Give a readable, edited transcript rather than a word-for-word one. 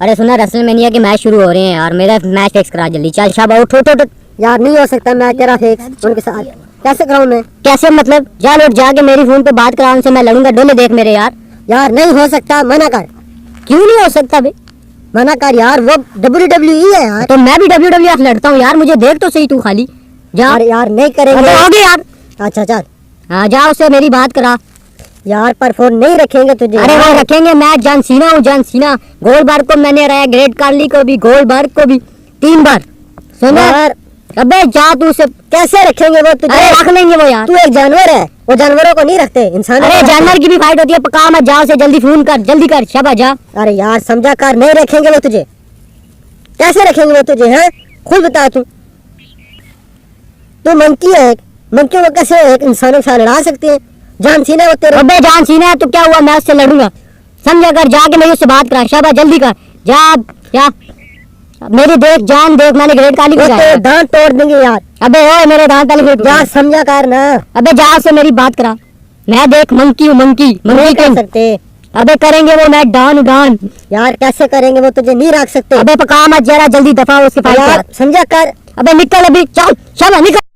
अरे सुना रेसलमेनिया के मैच शुरू हो रहे हैं यार, मेरा मैच फिक्स करा जल्दी। चल शाबा उठ उठ उठ। यार नहीं हो सकता मैं तेरा फिक्स उनके साथ कैसे कराऊं मैं? कैसे मतलब? जा उठ जाके मेरी फोन पे बात करा उनसे, मैं लड़ूंगा। डोले देख मेरे यार। यार नहीं हो सकता, मना कर। क्यों नहीं हो सकता बे? मना कर यार, वो WWE है यार। तो मैं भी WWE लड़ता हूँ यार, मुझे देख तो सही तू खाली। जा यार नहीं करेंगे। हो गया यार। अच्छा चल। हाँ जा उससे मेरी बात करा यार पर फोन नहीं रखेंगे तुझे। अरे वो रखेंगे, मैं जॉन सीना हूँ, जॉन सीना। गोल्डबर्ग को मैंने हराया, ग्रेट कार्ली को भी, गोल्डबर्ग को भी 3 बार। सुन यार, अबे जा तू उसे। कैसे रखेंगे वो तुझे? अरे रख लेंगे वो यार। तू एक जानवर है, वो जानवरों को नहीं रखते, इंसान। अरे जानवर की भी फाइट होती है, पका मत। जा उसे जल्दी फोन कर, जल्दी कर शाबा जा। अरे यार समझा कर, नहीं रखेंगे वो तुझे। कैसे रखेंगे वो तुझे? हैं खुद बता तू मंकी है, मंकियों को कैसे एक इंसानों के साथ लड़ा सकते हैं? जान सीना वो तेरे। अबे जान सीना है तो क्या हुआ, मैं उससे लड़ूंगा। समझा कर, जाके मेरी उससे बात करा। शाबा जल्दी कर, जा जा। मेरी देख जान देख, मैंने ग्रेट काली को तो दांत तोड़ देंगे यार। अबे ओए मेरे दांत वाली जा समझा कर ना। अबे जा उससे मेरी बात करा। मैं देख मंकी हूँ, मंकी नहीं कर सकते। अबे करेंगे वो, मैं डॉन डॉन। यार कैसे करेंगे वो, तुझे नहीं रख सकते। अबे पका मत, जरा जल्दी दफा उसके फाइट। समझा कर। अबे निकल अभी, चल शाबा निकल।